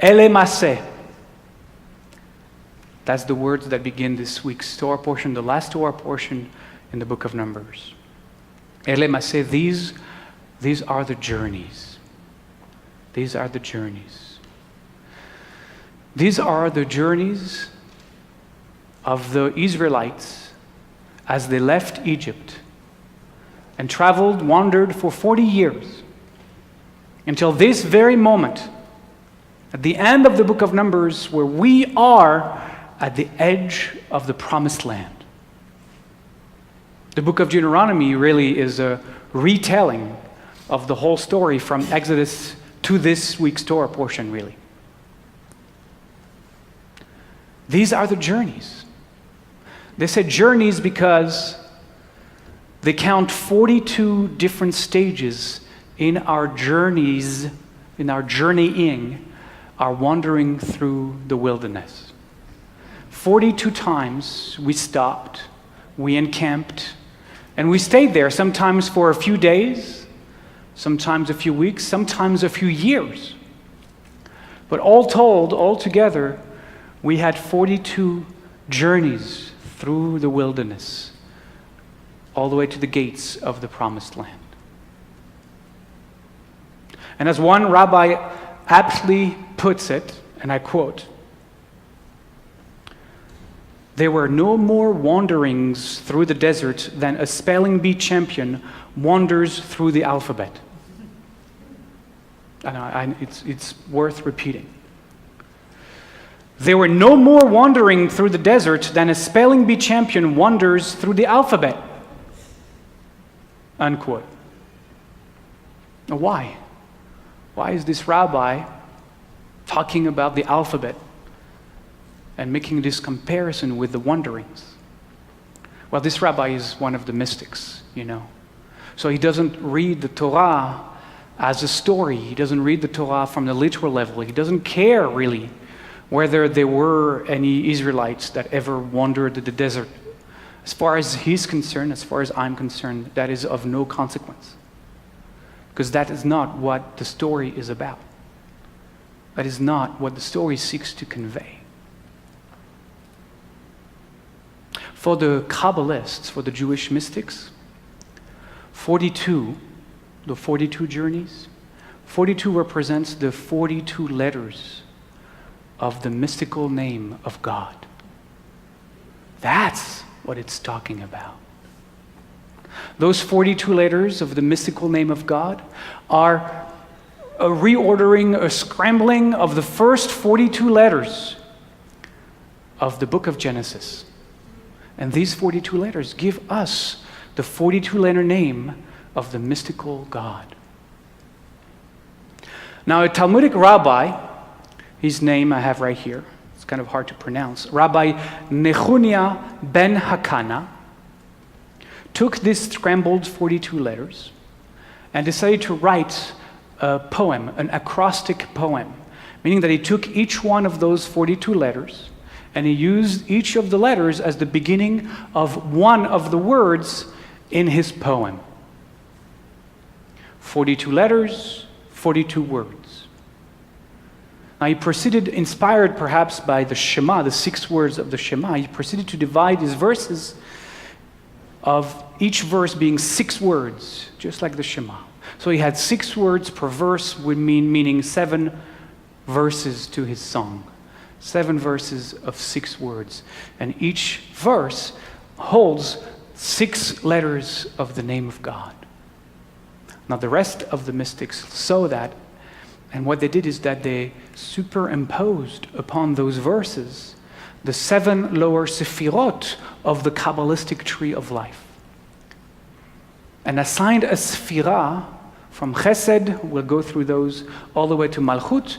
Ele Maseh. That's the words that begin this week's Torah portion, the last Torah portion in the book of Numbers. Ele Maseh, these are the journeys. These are the journeys. These are the journeys of the Israelites as they left Egypt and wandered for 40 years until this very moment, at the end of the book of Numbers, where we are at the edge of the promised land. The book of Deuteronomy really is a retelling of the whole story from Exodus to this week's Torah portion, really. These are the journeys. They said journeys because they count 42 different stages in our journeys, in our journeying, our wandering through the wilderness. 42 times we stopped, we encamped, and we stayed there, sometimes for a few days, sometimes a few weeks, sometimes a few years. But all told, all together, we had 42 journeys through the wilderness, all the way to the gates of the promised land. And as one rabbi aptly puts it, and I quote, "There were no more wanderings through the desert than a spelling bee champion wanders through the alphabet." And it's worth repeating. There were no more wandering through the desert than a spelling bee champion wanders through the alphabet. Unquote. Now why? Why is this rabbi talking about the alphabet and making this comparison with the wanderings? Well, this rabbi is one of the mystics, you know. So he doesn't read the Torah as a story. He doesn't read the Torah from the literal level. He doesn't care, really, whether there were any Israelites that ever wandered the desert. As far as he's concerned, as far as I'm concerned, that is of no consequence. Because that is not what the story is about. That is not what the story seeks to convey. For the Kabbalists, for the Jewish mystics, 42, the 42 journeys, 42 represents the 42 letters of the mystical name of God. That's what it's talking about. Those 42 letters of the mystical name of God are a reordering, a scrambling of the first 42 letters of the book of Genesis. And these 42 letters give us the 42-letter name of the mystical God. Now, a Talmudic rabbi, his name I have right here, it's kind of hard to pronounce, Rabbi Nechunia ben Hakana, took these scrambled 42 letters and decided to write a poem, an acrostic poem, meaning that he took each one of those 42 letters and he used each of the letters as the beginning of one of the words in his poem. 42 letters, 42 words. Now he proceeded, inspired perhaps by the Shema, the 6 words of the Shema, he proceeded to divide his verses of each verse being 6 words, just like the Shema. So he had 6 words per verse, meaning 7 verses to his song. 7 verses of 6 words. And each verse holds 6 letters of the name of God. Now the rest of the mystics saw that, and what they did is that they superimposed upon those verses the 7 lower sephirot of the Kabbalistic tree of life. And assigned a sephirah from Chesed, we'll go through those, all the way to Malchut,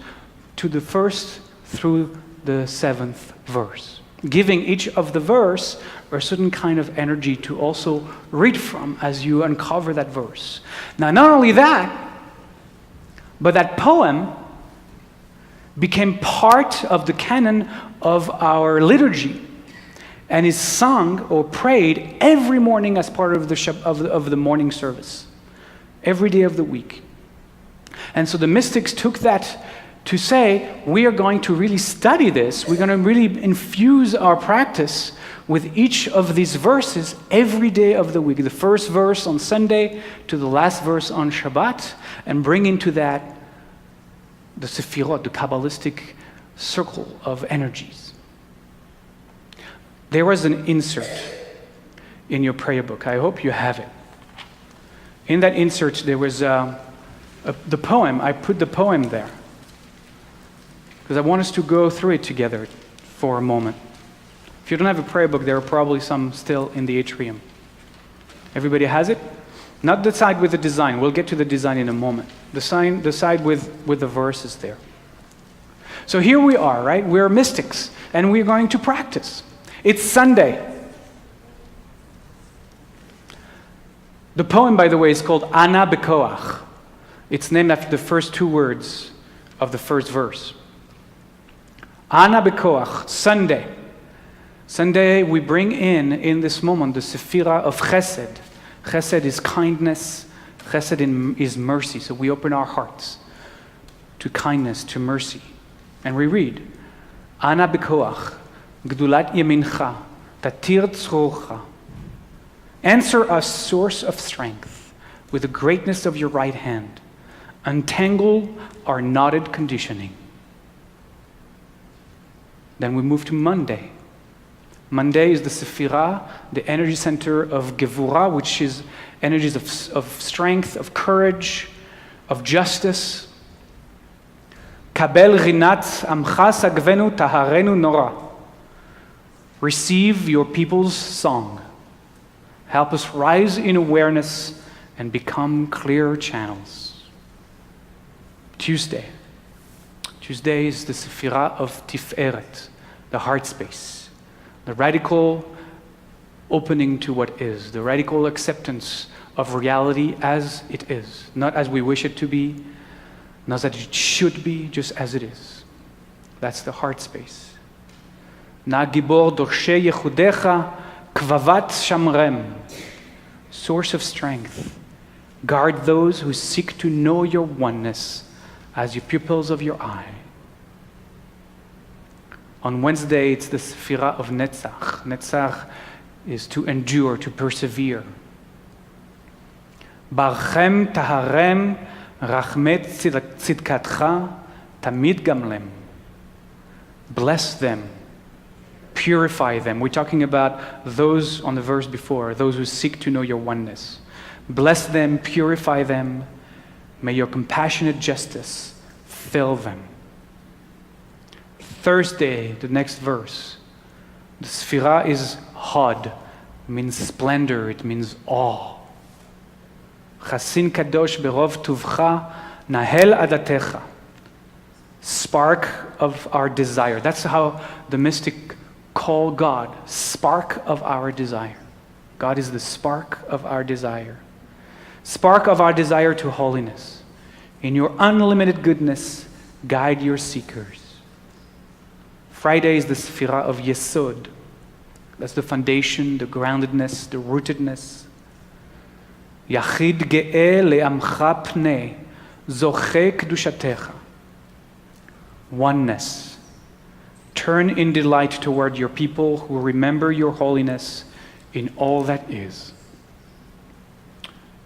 to the 1st through the 7th verse, giving each of the verse a certain kind of energy to also read from as you uncover that verse. Now, not only that, but that poem became part of the canon of our liturgy and is sung or prayed every morning as part of the morning service, every day of the week. And so the mystics took that to say, we are going to really study this, we're going to really infuse our practice with each of these verses every day of the week. The first verse on Sunday to the last verse on Shabbat, and bring into that the Sefirot, the Kabbalistic circle of energies. There was an insert in your prayer book. I hope you have it. In that insert, there was the poem. I put the poem there because I want us to go through it together for a moment. If you don't have a prayer book, there are probably some still in the atrium. Everybody has it? Not the side with the design. We'll get to the design in a moment. The side with the verses there. So here we are, right? We're mystics, and we're going to practice. It's Sunday. The poem, by the way, is called Ana Bekoach. It's named after the first two words of the first verse. Ana Bekoach, Sunday. Sunday, we bring in this moment, the Sephira of Chesed. Chesed is kindness. Chesed is mercy. So we open our hearts to kindness, to mercy. And we read, Ana Bekoach, Gdulat Yemincha, Tatir Tzrocha. Answer us, source of strength, with the greatness of your right hand. Untangle our knotted conditioning. Then we move to Monday. Monday is the Sephira, the energy center of Gevurah, which is energies of strength, of courage, of justice. Kabel rinat amcha sagvenu taharenu nora. Receive your people's song. Help us rise in awareness and become clear channels. Tuesday. Tuesday is the Sephira of Tiferet, the heart space. The radical opening to what is, the radical acceptance of reality as it is, not as we wish it to be, not as it should be, just as it is. That's the heart space. Na gibor dorshe yechudecha kvavat shamrem, source of strength. Guard those who seek to know your oneness as your pupils of your eye. On Wednesday, it's the Sephira of Netzach. Netzach is to endure, to persevere. Barchem taharem rachmet tzidkatcha tamid gamlem. Bless them, purify them. We're talking about those on the verse before, those who seek to know your oneness. Bless them, purify them. May your compassionate justice fill them. Thursday, the next verse. The Sphira is Hod. It means splendor, it means awe. Chasin kadosh berov tuvcha nahel adatecha. Spark of our desire. That's how the mystic call God. Spark of our desire. God is the spark of our desire. Spark of our desire to holiness. In your unlimited goodness, guide your seekers. Friday is the Sephira of Yesod. That's the foundation, the groundedness, the rootedness. Yachid ge'eh le'amcha pnei, zoche kedushatecha. Oneness. Turn in delight toward your people who remember your holiness in all that is.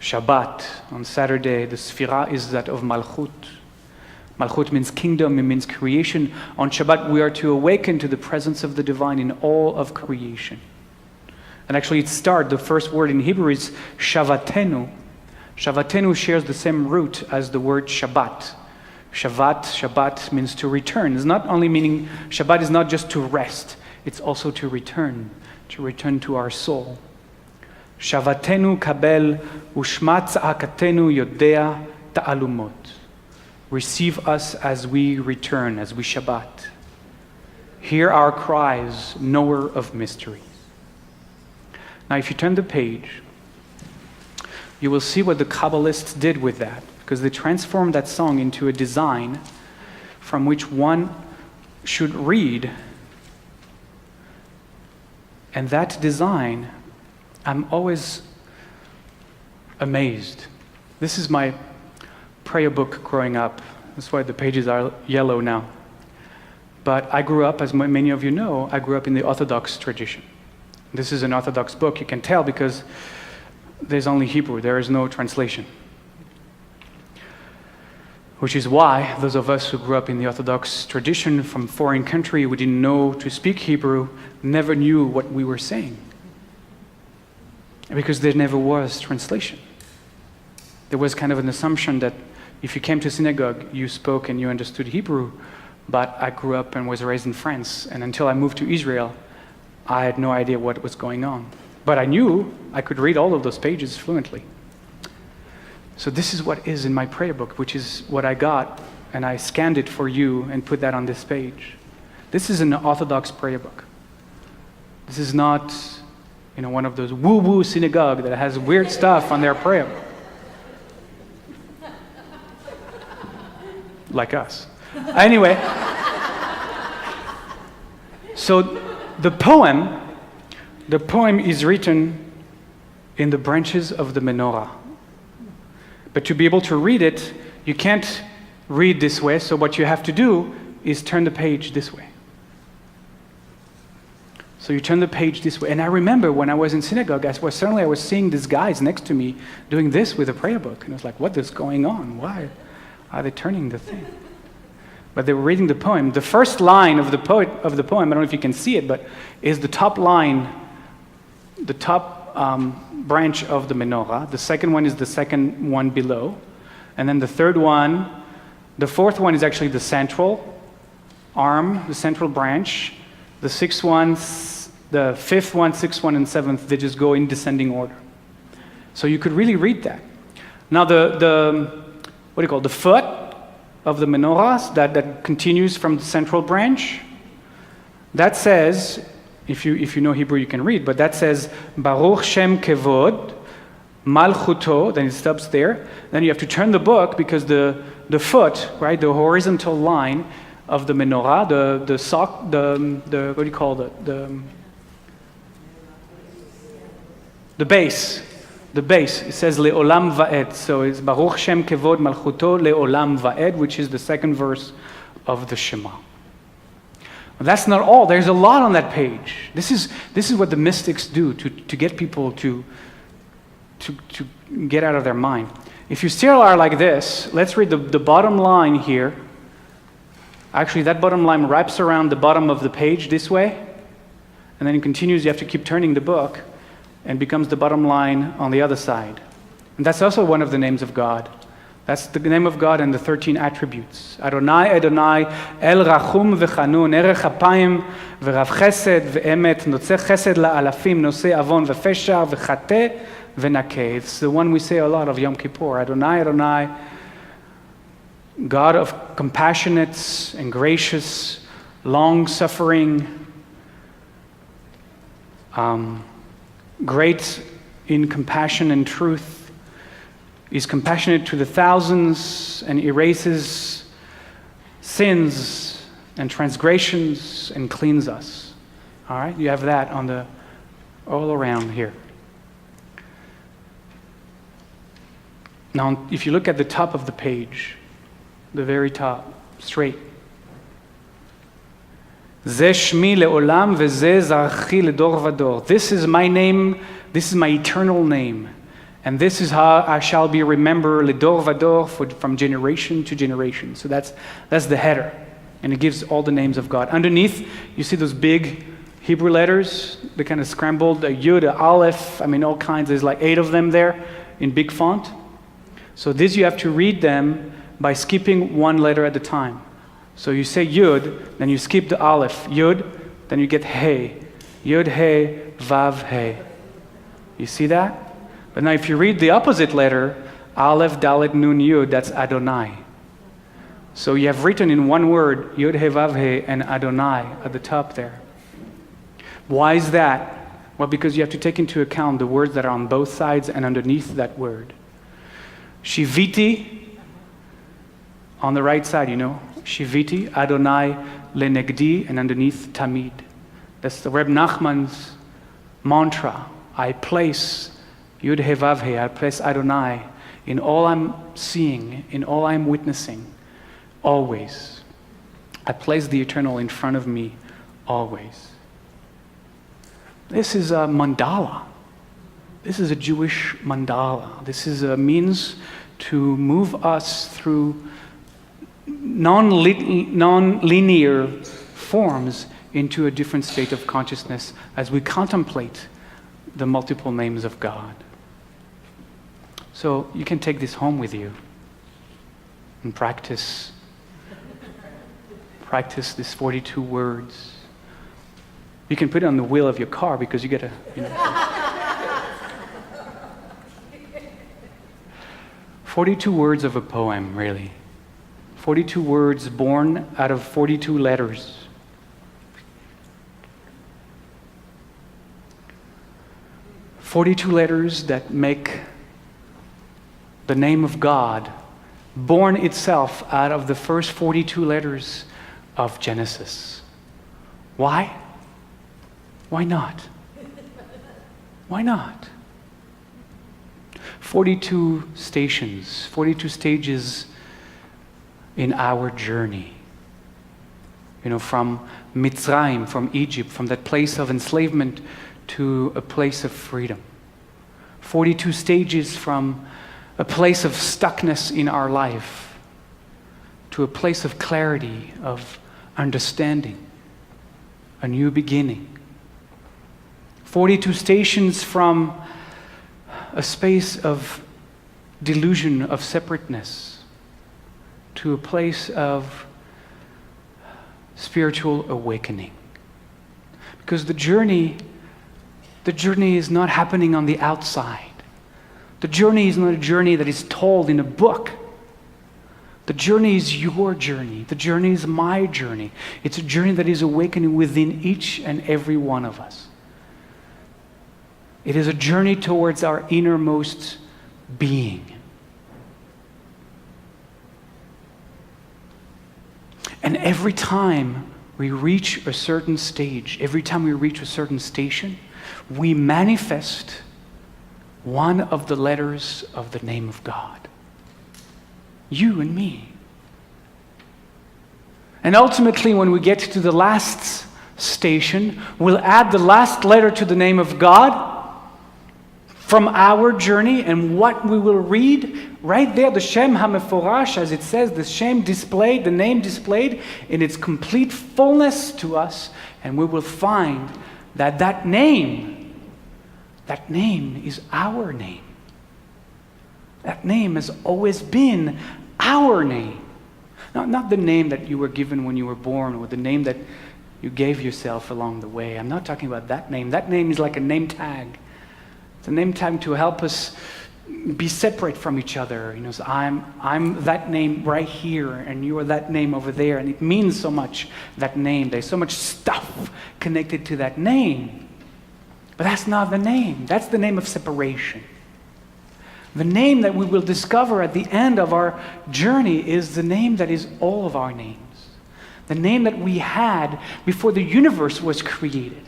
Shabbat, on Saturday, the Sephira is that of Malchut. Malchut means kingdom, it means creation. On Shabbat, we are to awaken to the presence of the divine in all of creation. And actually, the first word in Hebrew is shavatenu. Shavatenu shares the same root as the word Shabbat. Shabbat means to return. It's not only meaning, Shabbat is not just to rest, it's also to return to our soul. Shavatenu kabel ushmat tza'akatenu yodea ta'alumot. Receive us as we return, as we Shabbat. Hear our cries, knower of mysteries. Now, if you turn the page, you will see what the Kabbalists did with that, because they transformed that song into a design from which one should read. And that design, I'm always amazed. This is my prayer book growing up That's why the pages are yellow now. But I grew up, as many of you know, I grew up in the Orthodox tradition. This is an Orthodox book. You can tell because there's only Hebrew. There is no translation. Which is why those of us who grew up in the Orthodox tradition from foreign country, we didn't know to speak Hebrew, never knew what we were saying. Because there never was translation. There was kind of an assumption that if you came to synagogue, you spoke and you understood Hebrew, but I grew up and was raised in France, and until I moved to Israel, I had no idea what was going on. But I knew I could read all of those pages fluently. So this is what is in my prayer book, which is what I got, and I scanned it for you and put that on this page. This is an Orthodox prayer book. This is not, one of those woo-woo synagogue that has weird stuff on their prayer book. Like us. Anyway, so the poem is written in the branches of the menorah. But to be able to read it, you can't read this way, so what you have to do is turn the page this way. So you turn the page this way. And I remember when I was in synagogue, suddenly I was seeing these guys next to me doing this with a prayer book. And I was like, what is going on? Why are they turning the thing? But they were reading the poem. The first line of the poem, I don't know if you can see it, but is the top line, the top branch of the menorah. The second one is the second one below. And then the fourth one is actually the central arm, the central branch. The fifth one, sixth one, and seventh, they just go in descending order. So you could really read that. Now the foot of the menorahs that continues from the central branch, that says, if you know Hebrew you can read, but that says Baruch Shem Kevod Malchuto, then it stops there. Then you have to turn the book because the foot, right, the horizontal line of the menorah, the base. The base, it says Le'olam Va'ed. So it's Baruch Shem Kevod Malchuto Le'olam Va'ed, which is the second verse of the Shema. Well, that's not all. There's a lot on that page. This is what the mystics do to get people to get out of their mind. If you still are like this, let's read the bottom line here. Actually, that bottom line wraps around the bottom of the page this way, and then it continues. You have to keep turning the book, and becomes the bottom line on the other side. And that's also one of the names of God. That's the name of God and the 13 attributes. Adonai, Adonai, El Rachum V'Chanun, Erech Apayim V'Rav Chesed V'Emet, Notzeh Chesed La'alafim, Noseh Avon V'Feshar V'Chateh V'Nakeh. It's the one we say a lot of Yom Kippur. Adonai, Adonai, God of compassionate and gracious, long-suffering, great in compassion and truth, is compassionate to the thousands and erases sins and transgressions and cleans us. All right, you have that all around here. Now, if you look at the top of the page, the very top, straight. Ze shmi le'olam veze zarchi ledor vador. This is my name, this is my eternal name. And this is how I shall be remembered ledor vador, from generation to generation. So that's the header. And it gives all the names of God. Underneath, you see those big Hebrew letters, the kind of scrambled, a Yud, a Aleph, all kinds. There's like 8 of them there in big font. So these you have to read them by skipping one letter at a time. So you say Yud, then you skip the Aleph, Yud, then you get Hey. Yud, Hey, Vav, Hey. You see that? But now if you read the opposite letter, Aleph, Dalet, Nun, Yud, that's Adonai. So you have written in one word, Yud, He, Vav, He, and Adonai at the top there. Why is that? Well, because you have to take into account the words that are on both sides and underneath that word. Shiviti, on the right side, Shiviti, Adonai, Lenegdi, and underneath Tamid. That's the Reb Nachman's mantra. I place Yud He Vav He, I place Adonai in all I'm seeing, in all I'm witnessing. always. I place the eternal in front of me always. This is a mandala. This is a Jewish mandala. This is a means to move us through non-linear forms into a different state of consciousness as we contemplate the multiple names of God. So you can take this home with you and practice these 42 words. You can put it on the wheel of your car because you get a, 42 words of a poem, really. 42 words born out of 42 letters. "42 letters that make the name of God born itself out of the first 42 letters of Genesis. Why? Why not? Why not? 42 stations, 42 stages in our journey. From Mitzrayim, from Egypt, from that place of enslavement to a place of freedom. 42 stages from a place of stuckness in our life to a place of clarity, of understanding, a new beginning. 42 stations from a space of delusion, of separateness, to a place of spiritual awakening. Because the journey is not happening on the outside. The journey is not a journey that is told in a book. The journey is your journey. The journey is my journey. It's a journey that is awakening within each and every one of us. It is a journey towards our innermost being. And every time we reach a certain stage, every time we reach a certain station, we manifest one of the letters of the name of God. You and me. And ultimately, when we get to the last station, we'll add the last letter to the name of God from our journey, and what we will read right there, the Shem HaMeforash, as it says, the Shem displayed, the name displayed in its complete fullness to us, and we will find that that name is our name. That name has always been our name. Not the name that you were given when you were born, or the name that you gave yourself along the way. I'm not talking about that name. That name is like a name tag. It's a name tag to help us be separate from each other. So I'm that name right here, and you are that name over there, and it means so much, that name. There's so much stuff connected to that name. But that's not the name. That's the name of separation. The name that we will discover at the end of our journey is the name that is all of our names. The name that we had before the universe was created.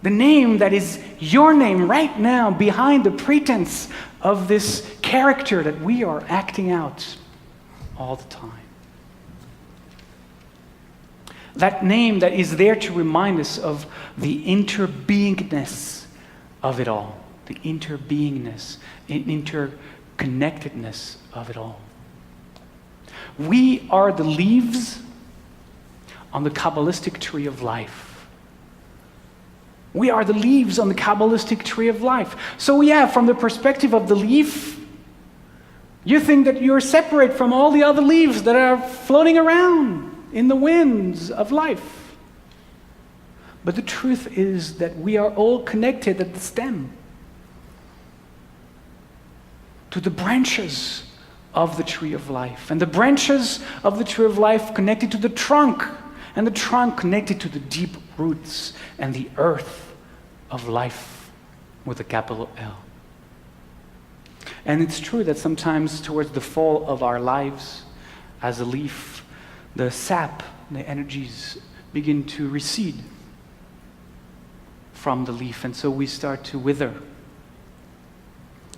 The name that is your name right now behind the pretense of this character that we are acting out all the time. That name that is there to remind us of the interbeingness of it all. The interbeingness and interconnectedness of it all. We are the leaves on the Kabbalistic tree of life. We are the leaves on the Kabbalistic tree of life. So from the perspective of the leaf, you think that you're separate from all the other leaves that are floating around in the winds of life. But the truth is that we are all connected at the stem to the branches of the tree of life. And the branches of the tree of life connected to the trunk, and the trunk connected to the deep roots and the earth of life with a capital L. And it's true that sometimes towards the fall of our lives, as a leaf, the sap, the energies begin to recede from the leaf, and so we start to wither.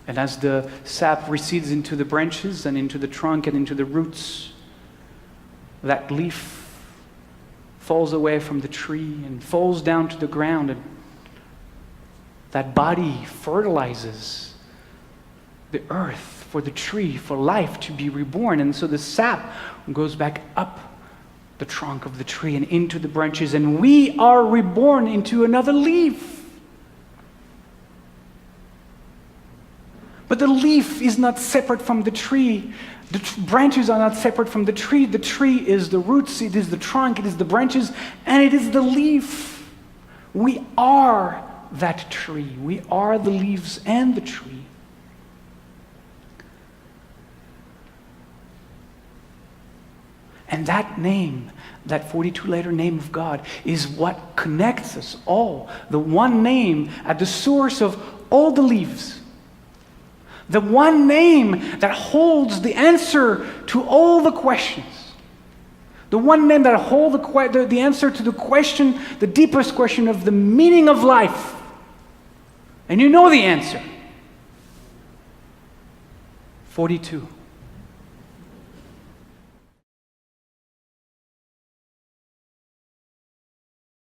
And as the sap recedes into the branches and into the trunk and into the roots, that leaf falls away from the tree and falls down to the ground, and that body fertilizes the earth for the tree, for life to be reborn. And so the sap goes back up the trunk of the tree and into the branches, and we are reborn into another leaf. But the leaf is not separate from the tree. The branches are not separate from the tree. The tree is the roots, it is the trunk, it is the branches, and it is the leaf. We are that tree. We are the leaves and the tree. And that name, that 42-letter name of God, is what connects us all. The one name at the source of all the leaves. The one name that holds the answer to all the questions. The one name that holds the answer to the question, the deepest question of the meaning of life. And you know the answer. 42.